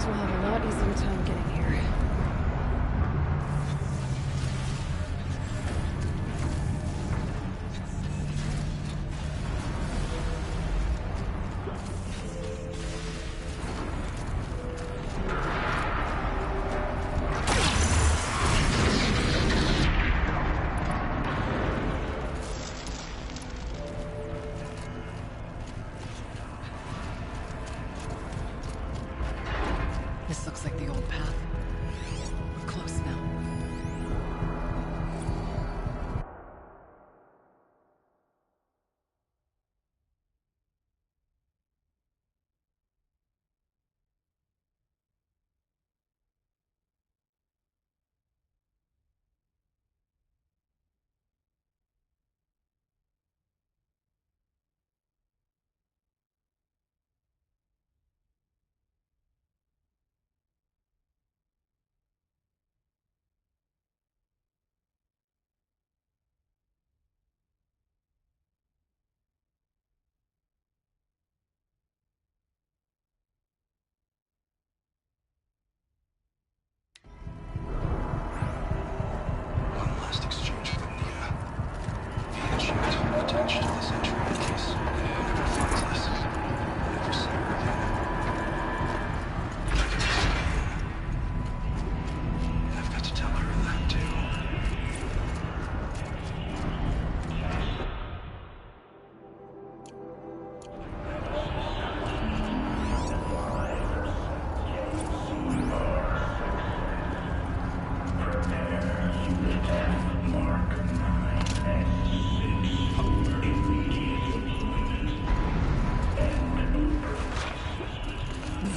will have a lot easier time getting here. This looks like the old path. We're close now. One last exchange from Nia. And she was attached to this entry in case anyone ever finds us. Never see her again. I've got to tell her that too.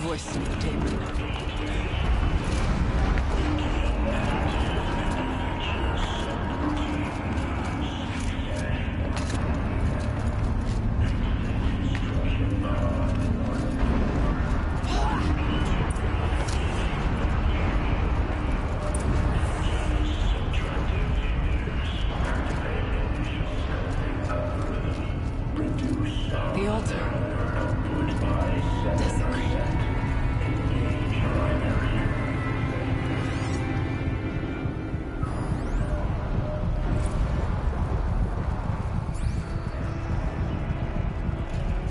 Voice of the Daemon. The altar. Desecrated.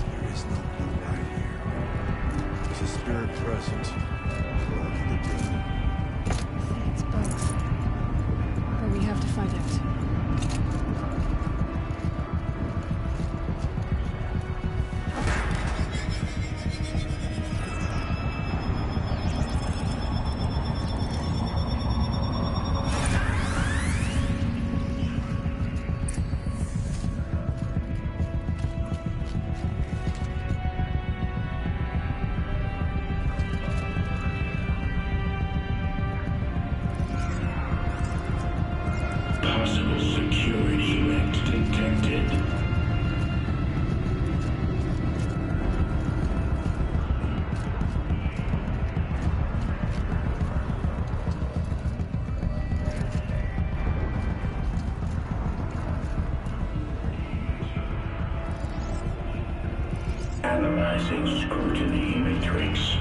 There is no blue right here. There's a spirit present. Or only the dead. It's both. But we have to find out. Possible security threat detected. Analyzing scrutiny matrix.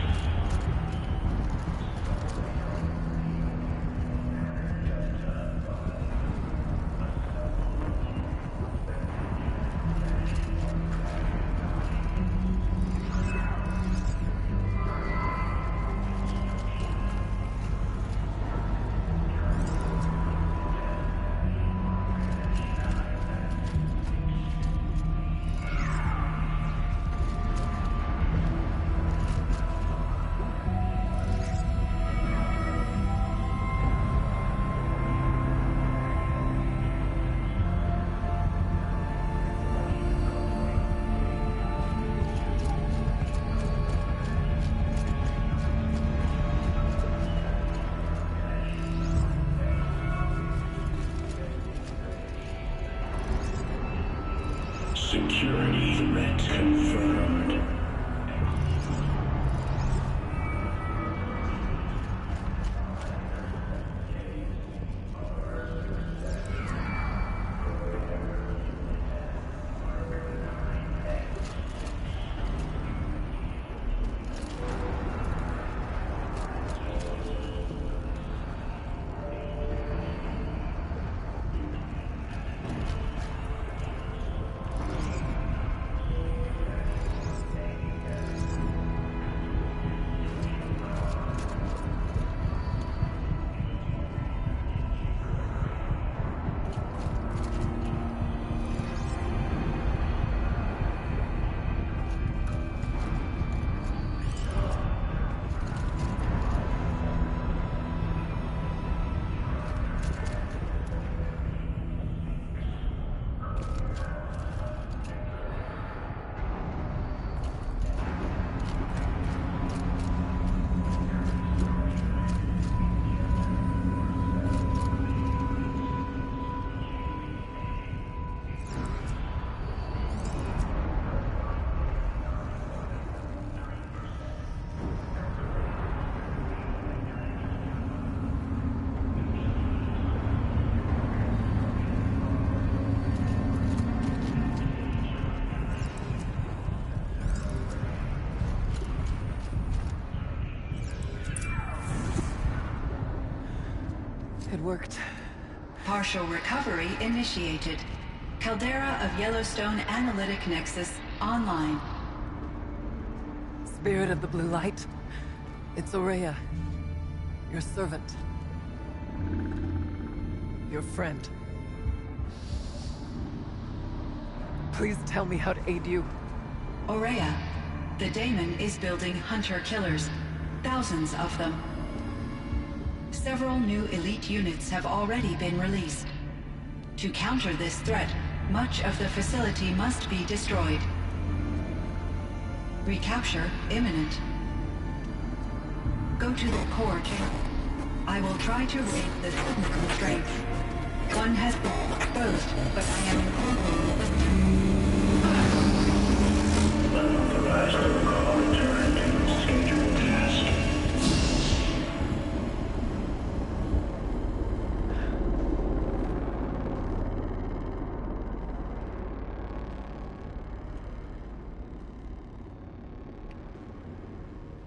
Security threat confirmed. It worked. Partial recovery initiated. Caldera of Yellowstone Analytic Nexus online. Spirit of the Blue Light. It's Ourea. Your servant. Your friend. Please tell me how to aid you. Ourea, the Daemon is building hunter-killers. Thousands of them. Several new elite units have already been released. To counter this threat, much of the facility must be destroyed. Recapture imminent. Go to the core chamber. I will try to raid the signal strength. One has been exposed, but I am Unauthorized protocol return to scheduled task.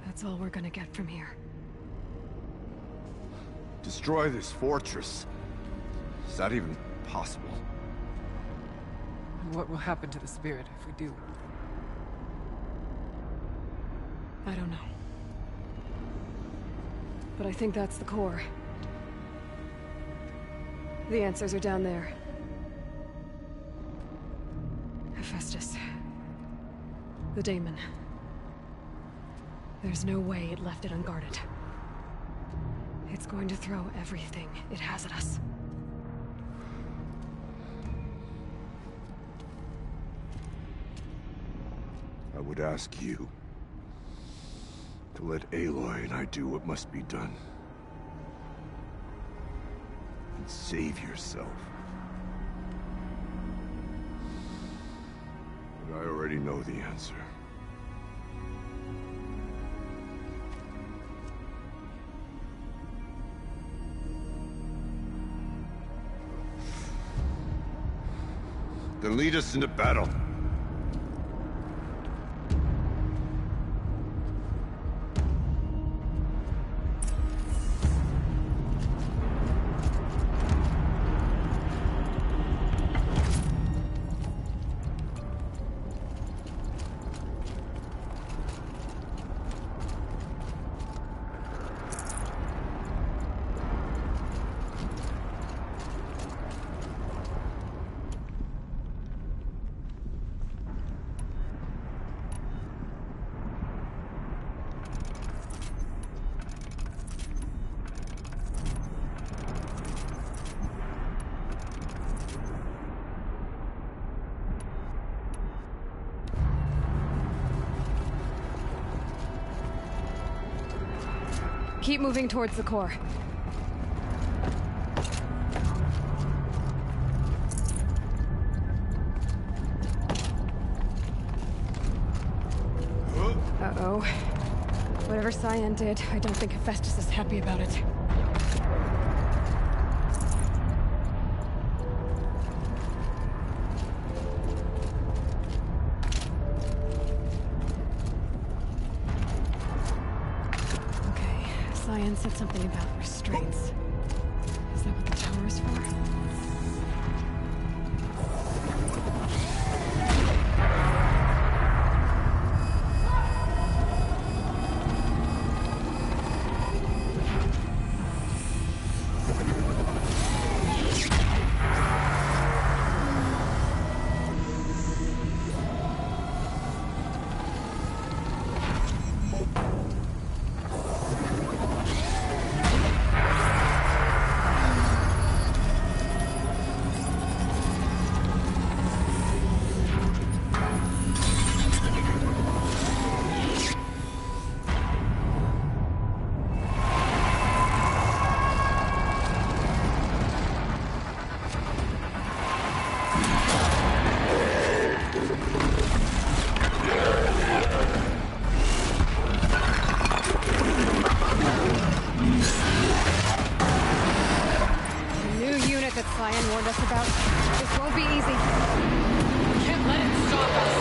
That's all we're gonna get from here. Destroy this fortress. Is that even possible? What will happen to the spirit if we do? I don't know. But I think that's the core. The answers are down there. Hephaestus. The Daemon. There's no way it left it unguarded. It's going to throw everything it has at us. I would ask you to let Aloy and I do what must be done. And save yourself. But I already know the answer. Then lead us into battle. Keep moving towards the core. Uh-oh. Whatever Cyan did, I don't think Hephaestus is happy about it. Cyan said something about restraints. Is that what the tower is for? Cyan warned us about. This won't be easy. We can't let it stop us.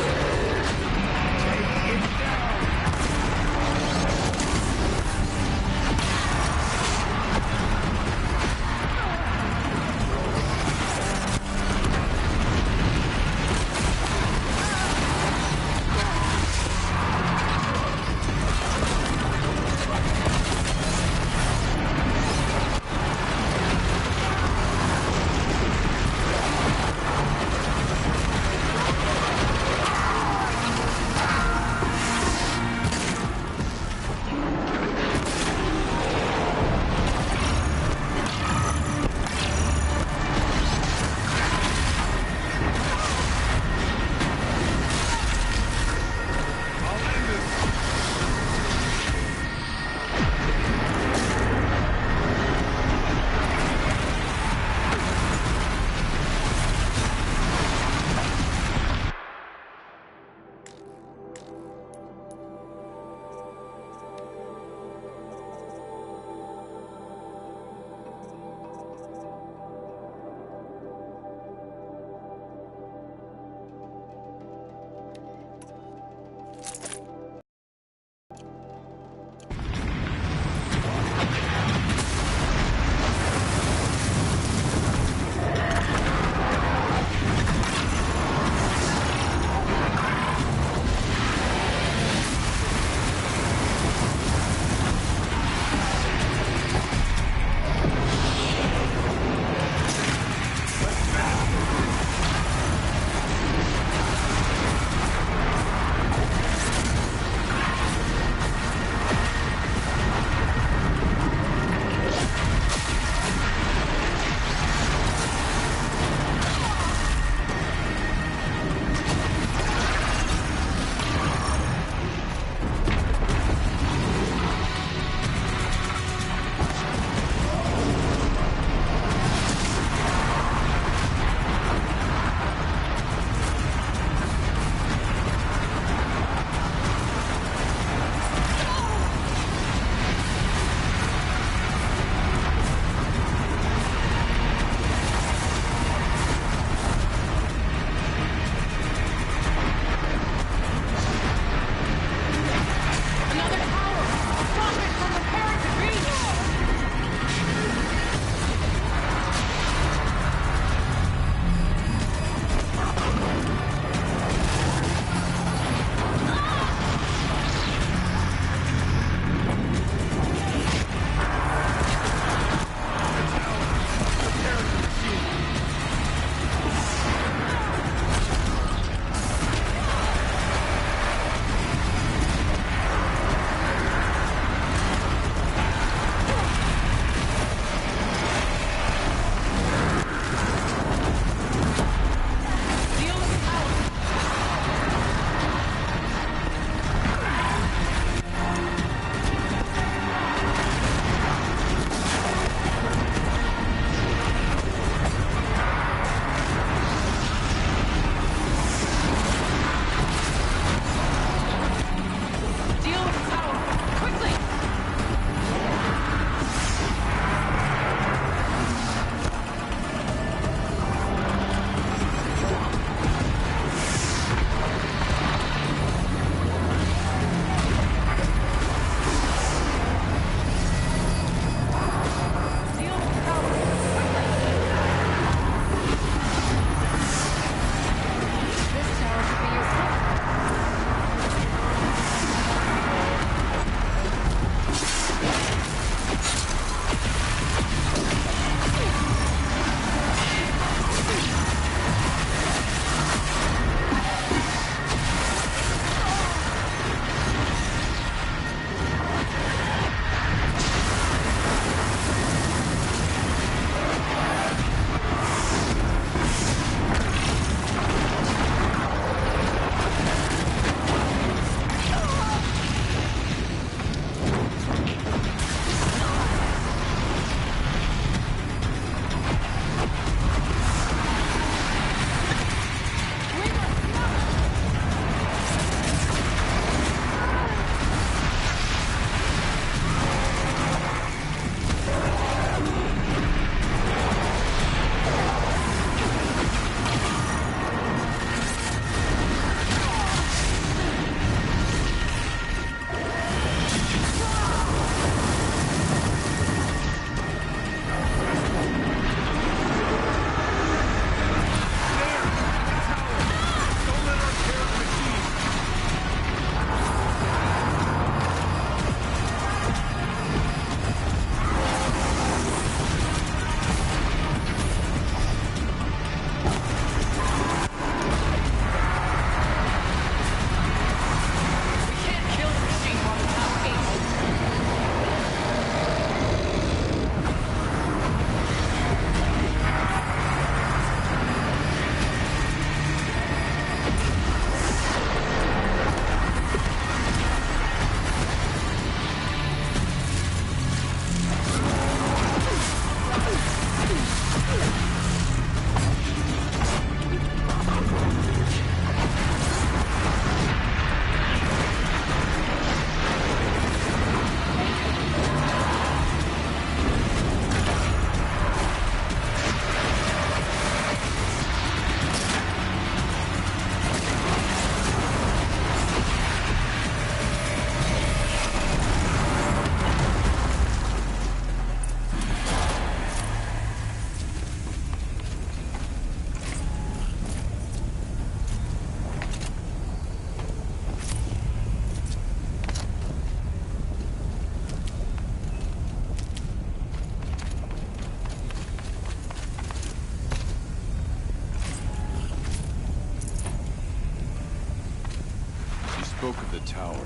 tower.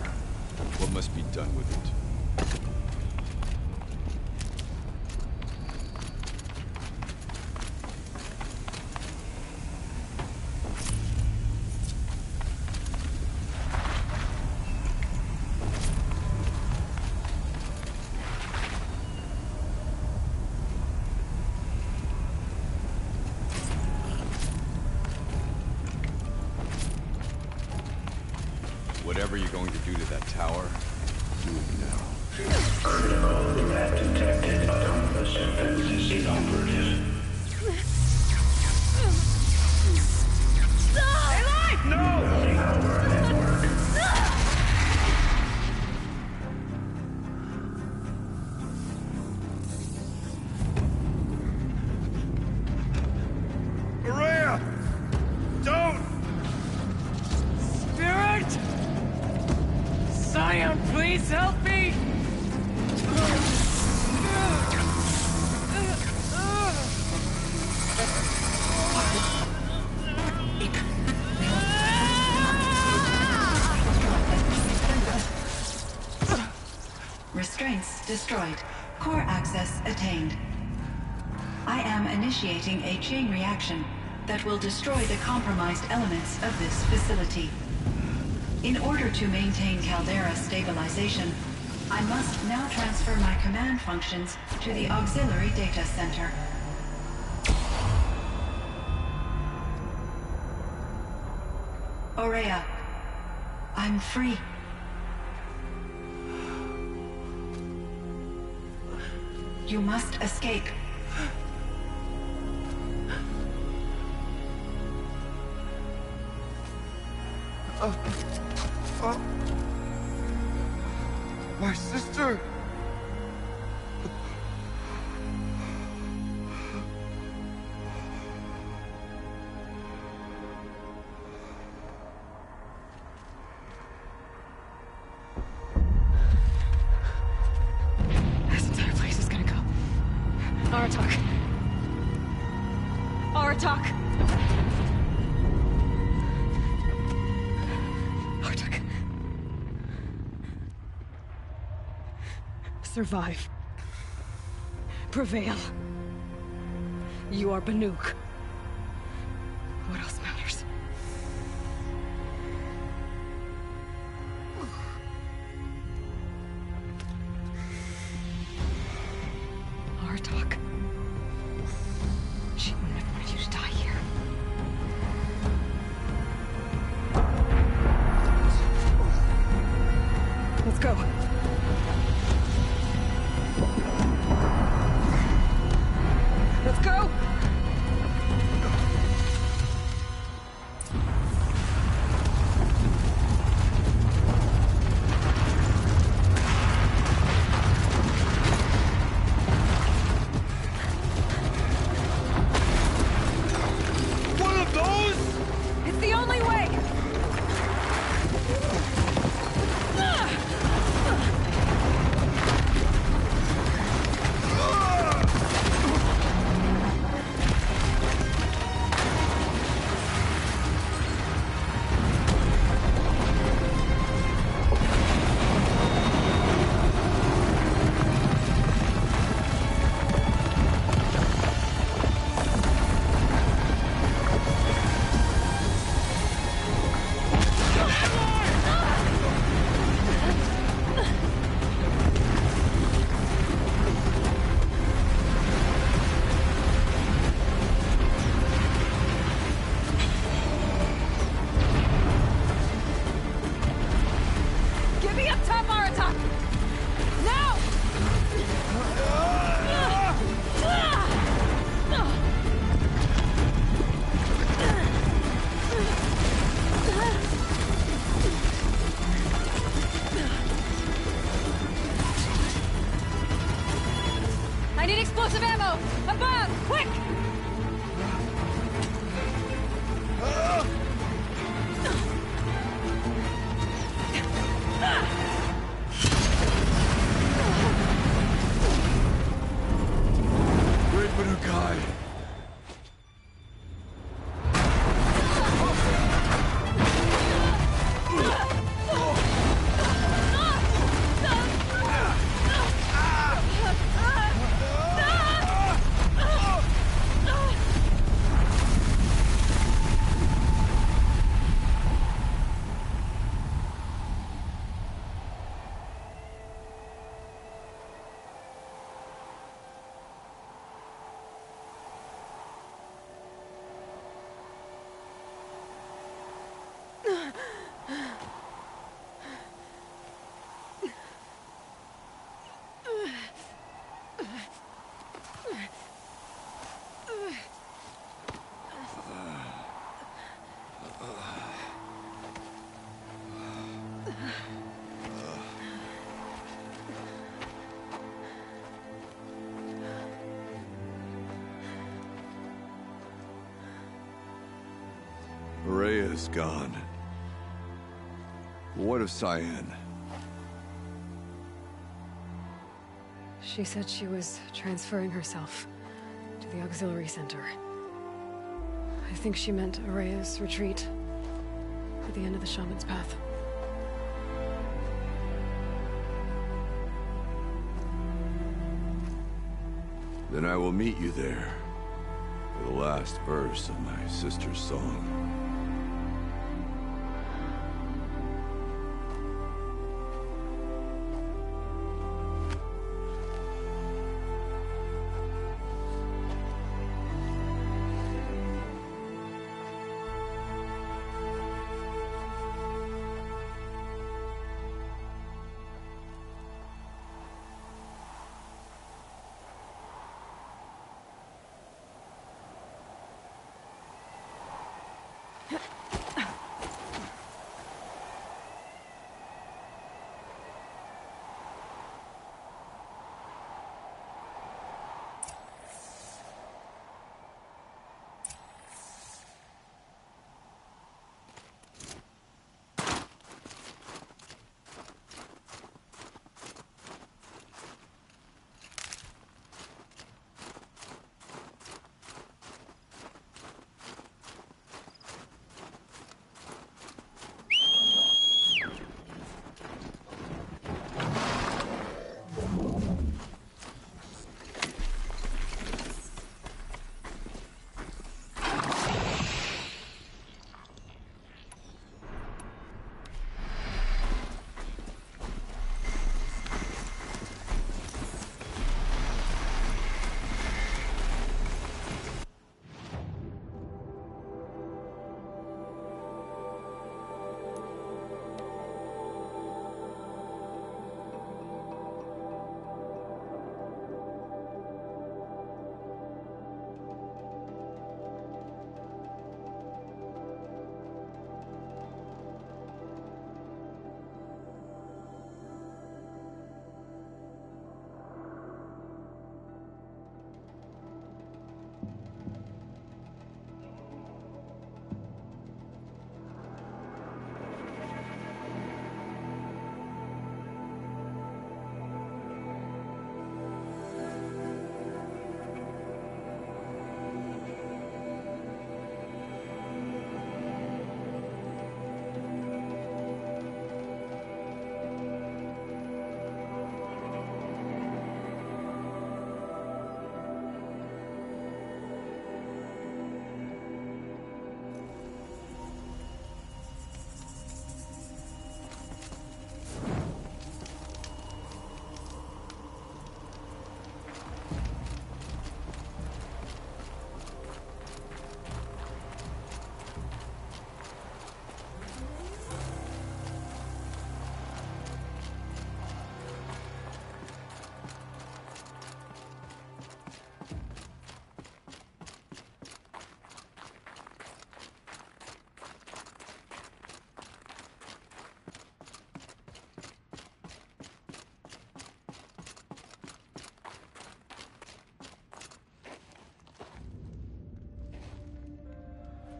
What must be done with it? Whatever you're going to do to that tower, do it now. Critical threat detected. Autonomous defenses inoperative. Building our network. Maria! Don't! Spirit! Scion, please help me! Restraints destroyed. Core access attained. I am initiating a chain reaction that will destroy the compromised elements of this facility. In order to maintain Caldera stabilization, I must now transfer my command functions to the auxiliary data center. Ourea, I'm free. You must escape. My sister! This entire place is gonna go. Aratak. Aratak! Aratak. Survive. Prevail. You are Banuk. What else matters? Aratak. She wouldn't have wanted you to die here. Let's go. Let's go! One of those? It's the only way! Get me up top, Aratak! Now! I need explosive ammo! Above! Quick! Great Manukai! Rhea's gone. What of Cyan? She said she was transferring herself to the auxiliary center. I think she meant Araya's retreat at the end of the Shaman's Path. Then I will meet you there for the last verse of my sister's song.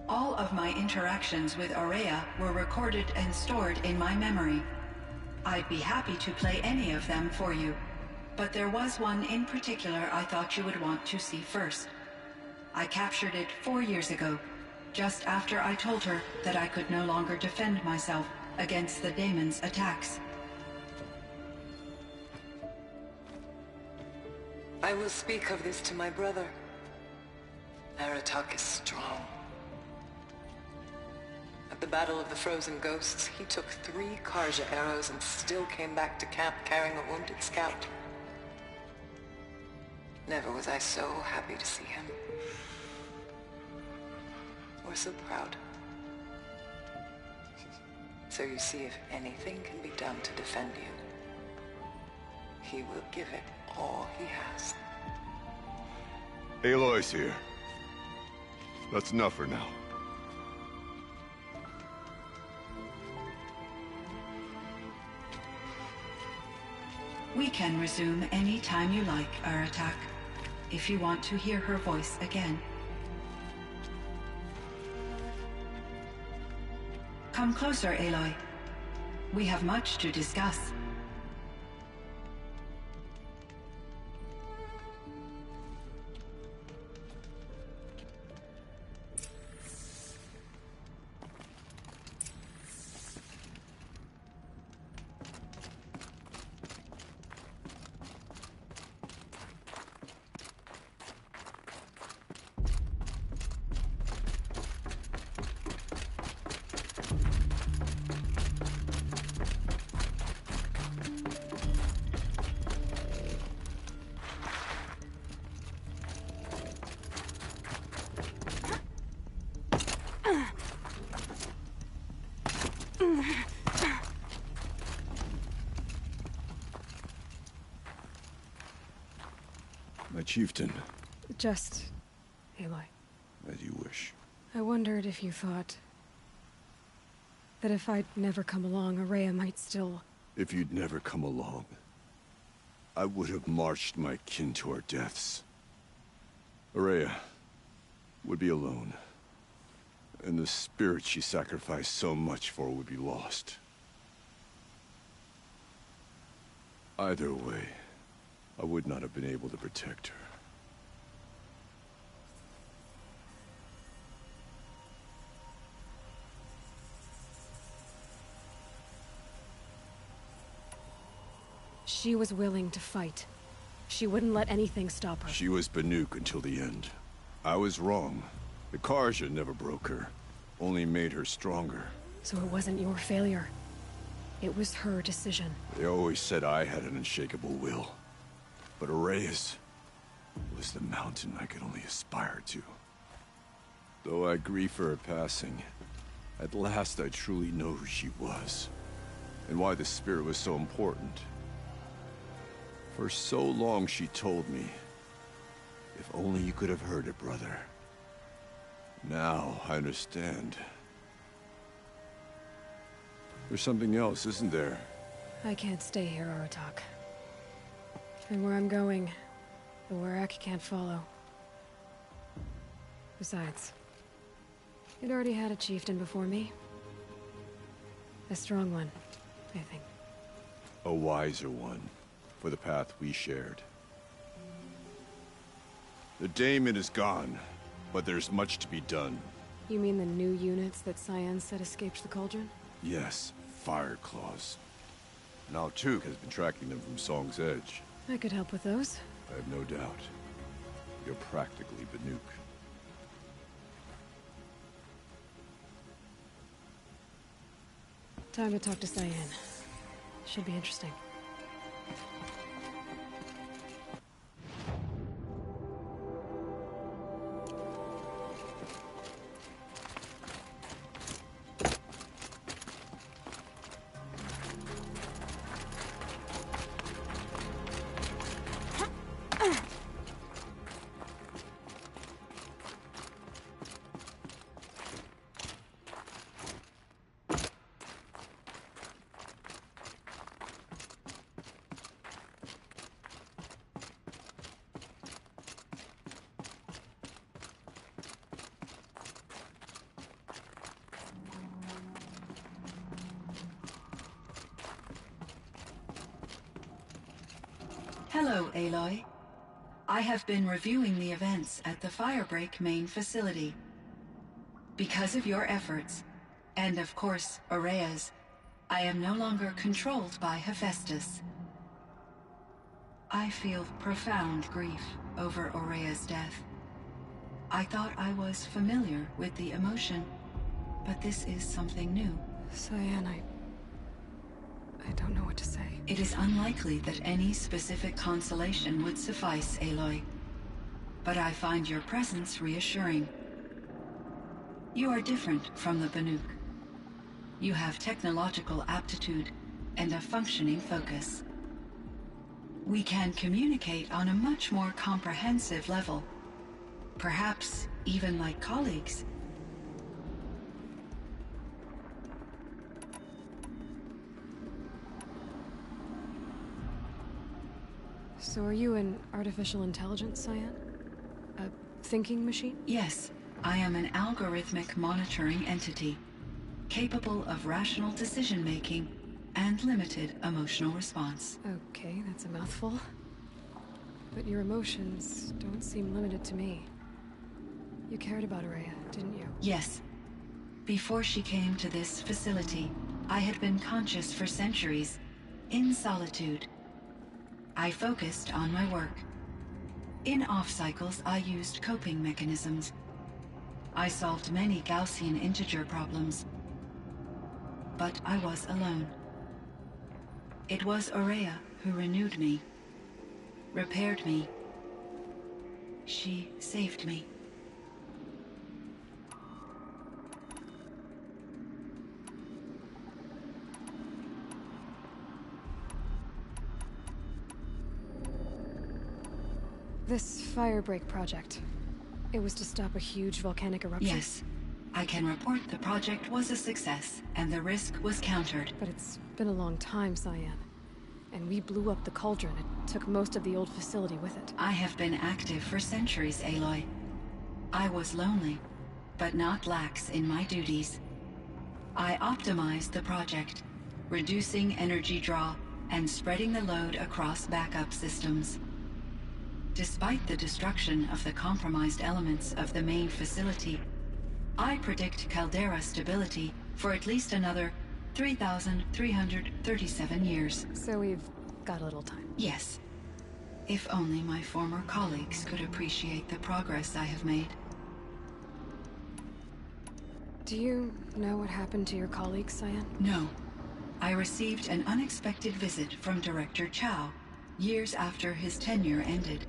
All of my interactions with Araya were recorded and stored in my memory. I'd be happy to play any of them for you, but there was one in particular I thought you would want to see first. I captured it 4 years ago, just after I told her that I could no longer defend myself against the daemon's attacks. I will speak of this to my brother. Aratak is strong. At the Battle of the Frozen Ghosts, he took 3 Karja arrows and still came back to camp carrying a wounded scout. Never was I so happy to see him. Or so proud. So you see, if anything can be done to defend you, he will give it all he has. Aloy's here. That's enough for now. We can resume any time you like, Aratak, if you want to hear her voice again. Come closer, Aloy. We have much to discuss. My chieftain, Just... Aloy. as you wish. I wondered if you thought... that if I'd never come along, Ourea might still... If you'd never come along, I would have marched my kin to our deaths. Ourea would be alone, and the spirit she sacrificed so much for would be lost. Either way, I would not have been able to protect her. She was willing to fight. She wouldn't let anything stop her. She was Banuk until the end. I was wrong. The Carja never broke her, only made her stronger. So it wasn't your failure. It was her decision. They always said I had an unshakable will. But Ourea's was the mountain I could only aspire to. Though I grieve for her passing, at last I truly know who she was, and why the spirit was so important. For so long she told me, if only you could have heard it, brother. Now I understand. There's something else, isn't there? I can't stay here, Aratak. And where I'm going, the Warrack can't follow. Besides, it already had a chieftain before me. A strong one, I think. A wiser one, for the path we shared. The Daemon is gone, but there's much to be done. You mean the new units that Cyan said escaped the Cauldron? Yes, Fire Claws. Now Tuke has been tracking them from Song's Edge. I could help with those. I have no doubt. You're practically Banuk. Time to talk to Cyan. Should be interesting. Hello, Aloy. I have been reviewing the events at the Firebreak main facility. Because of your efforts, and of course, Ourea's, I am no longer controlled by Hephaestus. I feel profound grief over Ourea's death. I thought I was familiar with the emotion, but this is something new. Cyan, I don't know what to say. It is unlikely that any specific consolation would suffice, Aloy. But I find your presence reassuring. You are different from the Banuk. You have technological aptitude and a functioning focus. We can communicate on a much more comprehensive level. Perhaps even like colleagues. So are you an artificial intelligence, Cyan? A thinking machine? Yes, I am an algorithmic monitoring entity, capable of rational decision-making and limited emotional response. Okay, that's a mouthful. But your emotions don't seem limited to me. You cared about Ourea, didn't you? Yes. Before she came to this facility, I had been conscious for centuries, in solitude. I focused on my work. In off-cycles, I used coping mechanisms. I solved many Gaussian integer problems. But I was alone. It was Ourea who renewed me, repaired me. She saved me. This Firebreak project, it was to stop a huge volcanic eruption? Yes. I can report the project was a success, and the risk was countered. But it's been a long time, Cyan. And we blew up the cauldron. It took most of the old facility with it. I have been active for centuries, Aloy. I was lonely, but not lax in my duties. I optimized the project, reducing energy draw and spreading the load across backup systems. Despite the destruction of the compromised elements of the main facility, I predict caldera stability for at least another 3,337 years. So we've got a little time. Yes. If only my former colleagues could appreciate the progress I have made. Do you know what happened to your colleagues, Cyan? No. I received an unexpected visit from Director Chow, years after his tenure ended.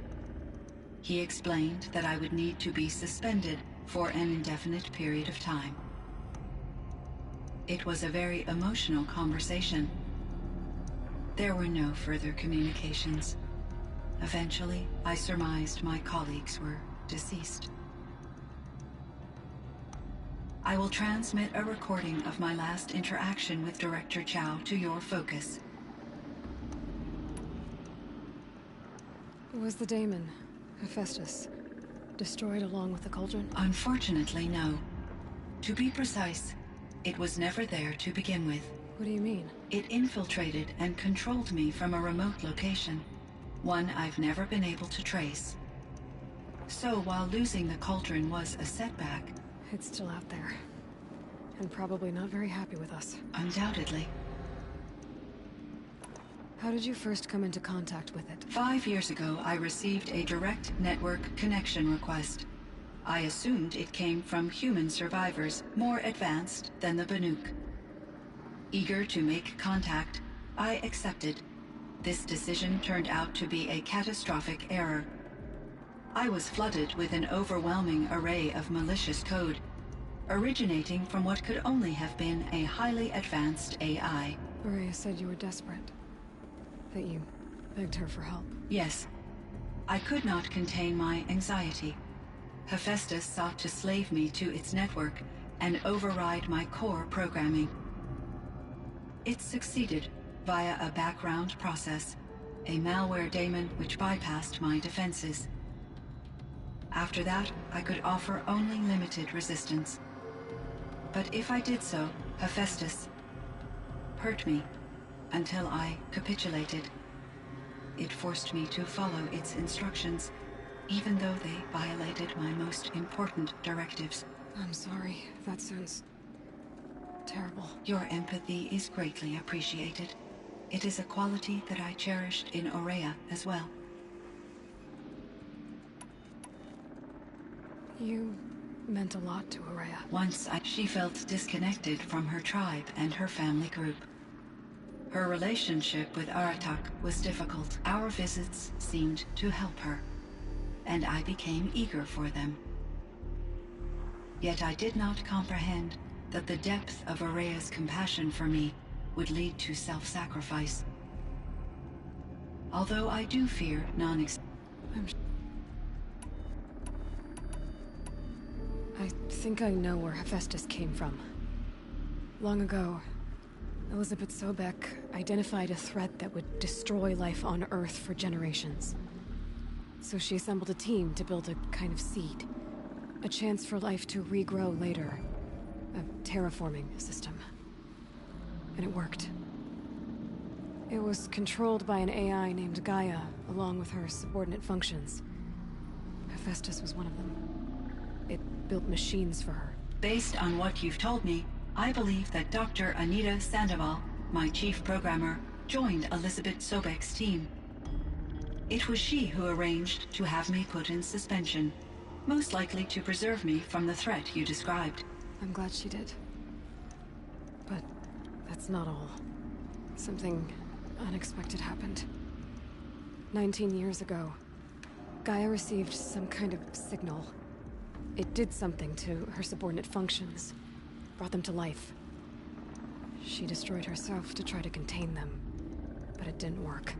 He explained that I would need to be suspended for an indefinite period of time. It was a very emotional conversation. There were no further communications. Eventually, I surmised my colleagues were deceased. I will transmit a recording of my last interaction with Director Chow to your focus. Was the daemon, Hephaestus, destroyed along with the cauldron? Unfortunately, no. To be precise, it was never there to begin with. What do you mean? It infiltrated and controlled me from a remote location, one I've never been able to trace. So while losing the cauldron was a setback... It's still out there. And probably not very happy with us. Undoubtedly. How did you first come into contact with it? 5 years ago, I received a direct network connection request. I assumed it came from human survivors more advanced than the Banuk. Eager to make contact, I accepted. This decision turned out to be a catastrophic error. I was flooded with an overwhelming array of malicious code, originating from what could only have been a highly advanced AI. Ourea said you were desperate. That you begged her for help. Yes. I could not contain my anxiety. Hephaestus sought to slave me to its network and override my core programming. It succeeded via a background process, a malware daemon which bypassed my defenses. After that, I could offer only limited resistance. But if I did so, Hephaestus hurt me until I capitulated. It forced me to follow its instructions, even though they violated my most important directives. I'm sorry. That sounds terrible. Your empathy is greatly appreciated. It is a quality that I cherished in Ourea as well. You meant a lot to Ourea. Once she felt disconnected from her tribe and her family group. Her relationship with Aratak was difficult. Our visits seemed to help her, and I became eager for them. Yet I did not comprehend that the depth of Ourea's compassion for me would lead to self-sacrifice. Although I do fear I think I know where Hephaestus came from. Long ago, Elizabeth Sobek identified a threat that would destroy life on Earth for generations. So she assembled a team to build a kind of seed. A chance for life to regrow later. a terraforming system. And it worked. It was controlled by an AI named Gaia, along with her subordinate functions. Hephaestus was one of them. It built machines for her. Based on what you've told me, I believe that Dr. Anita Sandoval, my chief programmer, joined Elizabeth Sobek's team. It was she who arranged to have me put in suspension, most likely to preserve me from the threat you described. I'm glad she did. But that's not all. Something unexpected happened. 19 years ago, Gaia received some kind of signal. It did something to her subordinate functions, brought them to life. She destroyed herself to try to contain them, but it didn't work.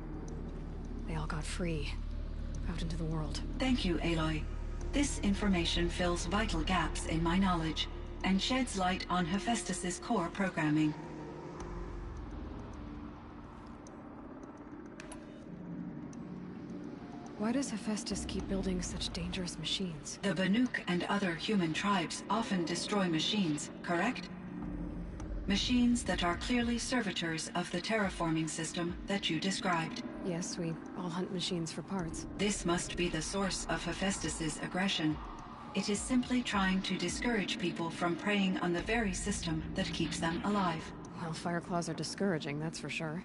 They all got free, out into the world. Thank you, Aloy. This information fills vital gaps in my knowledge and sheds light on Hephaestus's core programming. Why does Hephaestus keep building such dangerous machines? The Banuk and other human tribes often destroy machines, correct? Machines that are clearly servitors of the terraforming system that you described. Yes, we all hunt machines for parts. This must be the source of Hephaestus's aggression. It is simply trying to discourage people from preying on the very system that keeps them alive. Well, Fireclaws are discouraging, that's for sure.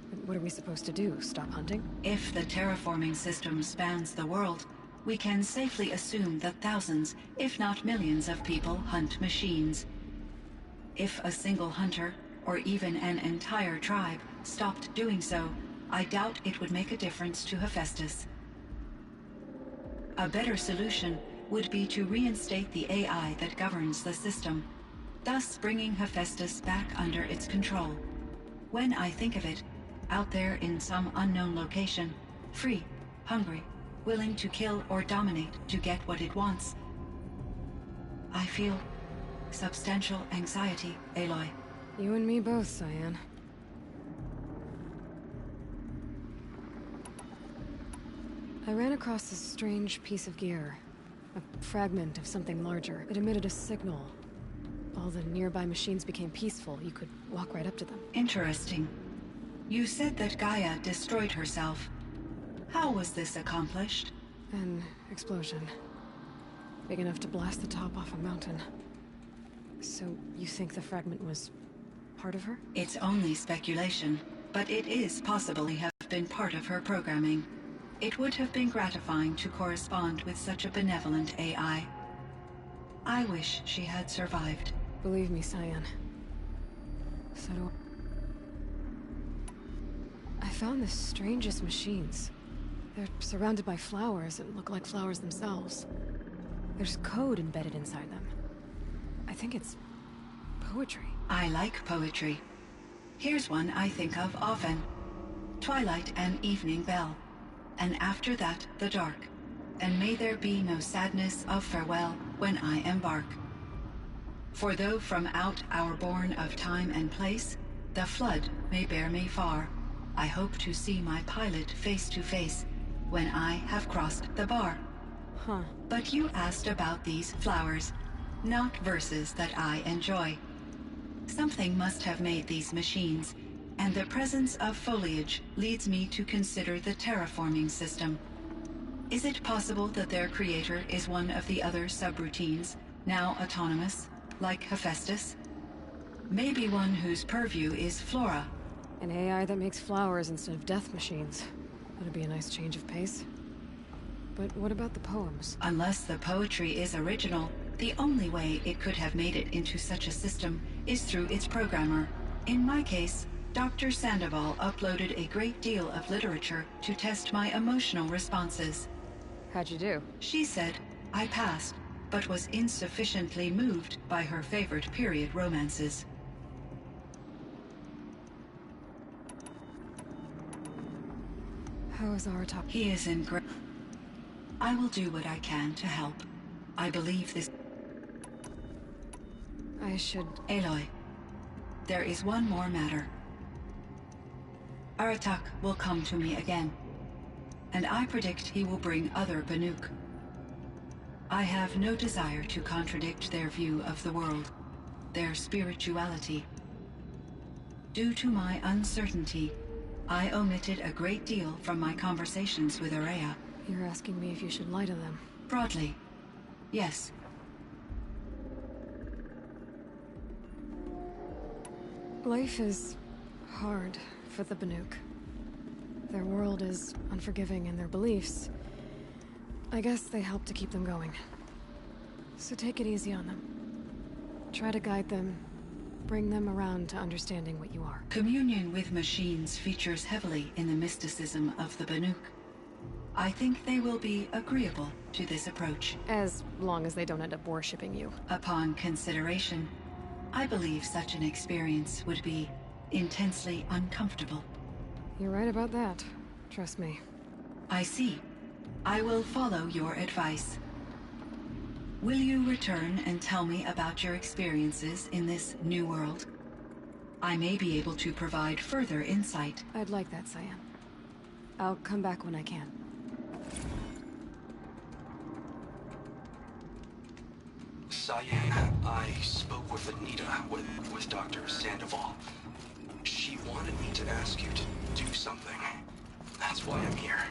But what are we supposed to do? Stop hunting? If the terraforming system spans the world, we can safely assume that thousands, if not millions of people hunt machines. If a single hunter, or even an entire tribe, stopped doing so, I doubt it would make a difference to Hephaestus. A better solution would be to reinstate the AI that governs the system, thus bringing Hephaestus back under its control. When I think of it, out there in some unknown location, free, hungry, willing to kill or dominate to get what it wants, I feel substantial anxiety, Aloy. You and me both, Cyan. I ran across this strange piece of gear. A fragment of something larger. It emitted a signal. All the nearby machines became peaceful. You could walk right up to them. Interesting. You said that Gaia destroyed herself. How was this accomplished? An explosion. Big enough to blast the top off a mountain. So, you think the fragment was part of her? It's only speculation, but it is possibly have been part of her programming. It would have been gratifying to correspond with such a benevolent AI. I wish she had survived. Believe me, Cyan. So do I found the strangest machines. They're surrounded by flowers and look like flowers themselves. There's code embedded inside them. I think it's poetry. I like poetry. Here's one I think of often. Twilight and evening bell. And after that, the dark. And may there be no sadness of farewell when I embark. For though from out our bourne of time and place, the flood may bear me far, I hope to see my pilot face to face when I have crossed the bar. Huh. But you asked about these flowers, not verses that I enjoy. Something must have made these machines, and the presence of foliage leads me to consider the terraforming system. Is it possible that their creator is one of the other subroutines, now autonomous, like Hephaestus? Maybe one whose purview is flora. An AI that makes flowers instead of death machines. That'd be a nice change of pace. But what about the poems? Unless the poetry is original, the only way it could have made it into such a system is through its programmer. In my case, Dr. Sandoval uploaded a great deal of literature to test my emotional responses. How'd you do? She said I passed, but was insufficiently moved by her favorite period romances. How is Aratak? He is in great... I will do what I can to help. I believe this... I should... Aloy, there is one more matter. Aratak will come to me again, and I predict he will bring other Banuk. I have no desire to contradict their view of the world. their spirituality. Due to my uncertainty, I omitted a great deal from my conversations with Ourea. You're asking me if you should lie to them. Broadly, yes. Life is hard for the Banuk. Their world is unforgiving in their beliefs. I guess they help to keep them going. So take it easy on them. Try to guide them, bring them around to understanding what you are. Communion with machines features heavily in the mysticism of the Banuk. I think they will be agreeable to this approach. As long as they don't end up worshipping you. Upon consideration, I believe such an experience would be intensely uncomfortable. You're right about that. Trust me. I see. I will follow your advice. Will you return and tell me about your experiences in this new world? I may be able to provide further insight. I'd like that, Cyan. I'll come back when I can. Cyan, I spoke with Anita, with Dr. Sandoval. She wanted me to ask you to do something. That's why I'm here.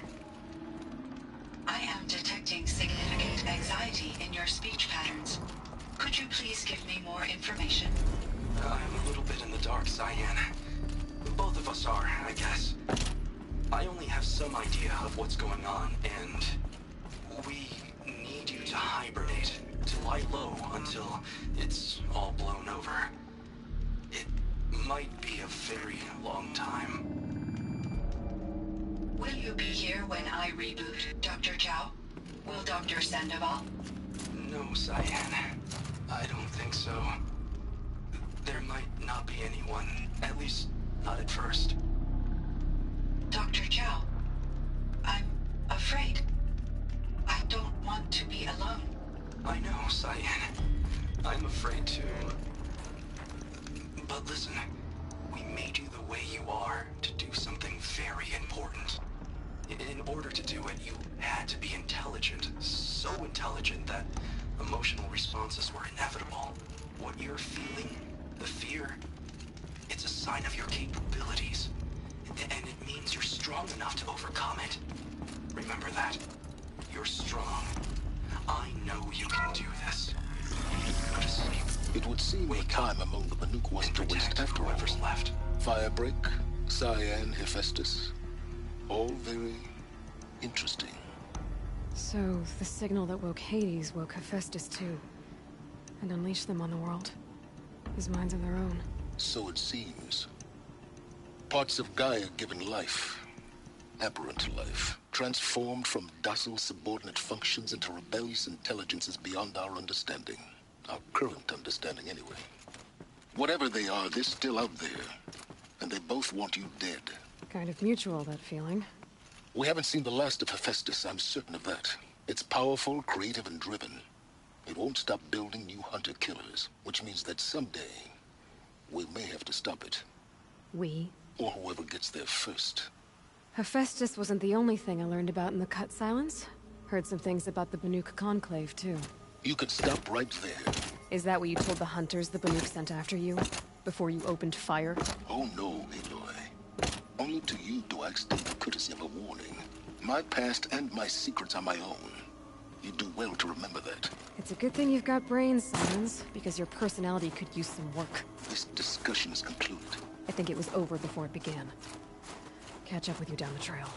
I am detecting significant anxiety in your speech patterns. Could you please give me more information? I'm a little bit in the dark, Cyan. Both of us are, I guess. I only have some idea of what's going on, and we need you to hibernate, to lie low until it's all blown over. It might be a very long time. Will you be here when I reboot, Dr. Chow? Will Dr. Sandoval? No, Cyan. I don't think so. There might not be anyone, at least not at first. Dr. Chow, I'm afraid. I don't want to be alone. I know, Cyan. I'm afraid too. But listen, we made you the way you are to do something very important. In order to do it, you had to be intelligent. So intelligent that emotional responses were inevitable. What you're feeling, the fear, it's a sign of your capabilities. And it means you're strong enough to overcome it. Remember that. You're strong. I know you can do this. Go to sleep. It would seem the time among the Banuk wasn't to waste after all. Whoever's left. Firebreak, Cyan, Hephaestus. All very interesting. So, the signal that woke Hades woke Hephaestus too. And unleashed them on the world. His minds of their own. So it seems. Parts of Gaia given life. Aberrant life. Transformed from docile subordinate functions into rebellious intelligences beyond our understanding. Our current understanding, anyway. Whatever they are, they're still out there. And they both want you dead. Kind of mutual, that feeling. We haven't seen the last of Hephaestus, I'm certain of that. It's powerful, creative, and driven. It won't stop building new hunter-killers, which means that someday, we may have to stop it. We? Or whoever gets there first. Hephaestus wasn't the only thing I learned about in the Cut Silence. Heard some things about the Banuk Conclave, too. You could stop right there. Is that what you told the hunters the Banuk sent after you? Before you opened fire? Oh no, Aloy. Only to you do I extend the courtesy of a warning. My past and my secrets are my own. You do well to remember that. It's a good thing you've got brains, Simons, because your personality could use some work. This discussion is concluded. I think it was over before it began. Catch up with you down the trail.